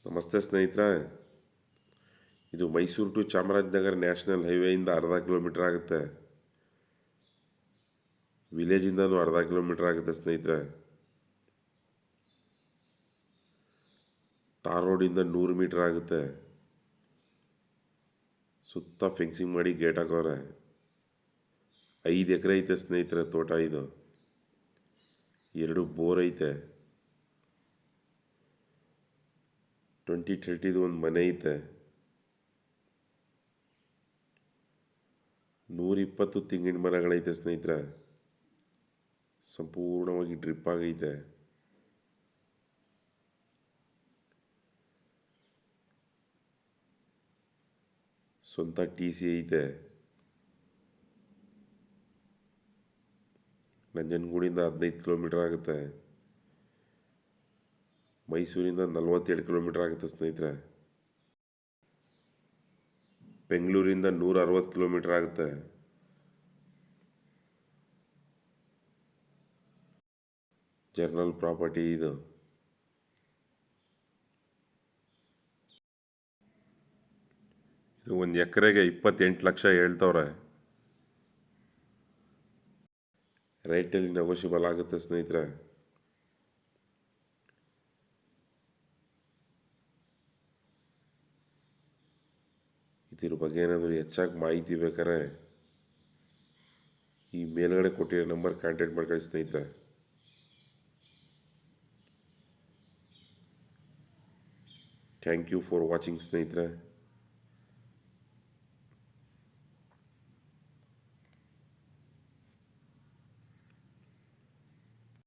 ನಮಸ್ತೆ ಸ್ನೇಹಿತರೆ. ಇದು ಮೈಸೂರು ಟು ಚಾಮರಾಜನಗರ ನ್ಯಾಷನಲ್ ಹೈವೇಯಿಂದ ಅರ್ಧ ಕಿಲೋಮೀಟರ್ ಆಗುತ್ತೆ. ವಿಲೇಜಿಂದನೂ ಅರ್ಧ ಕಿಲೋಮೀಟರ್ ಆಗುತ್ತೆ ಸ್ನೇಹಿತರೆ. ತಾರ್ ರೋಡಿಂದ 100 ಮೀಟರ್ ಆಗುತ್ತೆ. ಸುತ್ತ ಫೆನ್ಸಿಂಗ್ ಮಾಡಿ ಗೇಟ್ ಹಾಕೋರೆ. 5 ಎಕರೆ ಐತೆ ಸ್ನೇಹಿತರೆ ತೋಟ ಇದು. 2 ಬೋರ್ ಐತೆ. 2030 ಒಂದು ಮನೆ ಐತೆ. 120 ತೆಂಗಿನ ಮರಗಳೈತೆ ಸ್ನೇಹಿತರೆ. ಸಂಪೂರ್ಣವಾಗಿ ಡ್ರಿಪ್ ಆಗೈತೆ. ಸ್ವಂತ TC ಐತೆ. ನಂಜನಗೂಡಿಂದ 15 ಕಿಲೋಮೀಟರ್ ಆಗುತ್ತೆ. ಮೈಸೂರಿಂದ 42 ಕಿಲೋಮೀಟರ್ ಆಗುತ್ತೆ ಸ್ನೇಹಿತರೆ. ಬೆಂಗಳೂರಿಂದ 160 ಕಿಲೋಮೀಟರ್ ಆಗುತ್ತೆ. ಜರ್ನಲ್ ಪ್ರಾಪರ್ಟಿ ಇದು. ಇದು 1 ಎಕರೆಗೆ 28 ಲಕ್ಷ ಹೇಳ್ತವ್ರೆ. ರೇಟಲ್ಲಿ ನೆಗೋಷಿಯಬಲ್ ಆಗುತ್ತೆ ಸ್ನೇಹಿತರೆ. ಇದ್ರ ಬಗ್ಗೆ ಏನಾದರೂ ಹೆಚ್ಚಾಗಿ ಮಾಹಿತಿ ಬೇಕಾದ್ರೆ ಈ ಮೇಲ್ಗಡೆ ಕೊಟ್ಟಿರೋ ನಂಬರ್ ಕಾಂಟ್ಯಾಕ್ಟ್ ಮಾಡ್ಕೊಳ್ಳಿ ಸ್ನೇಹಿತರೆ. ಥ್ಯಾಂಕ್ ಯು ಫಾರ್ ವಾಚಿಂಗ್ ಸ್ನೇಹಿತರೆ.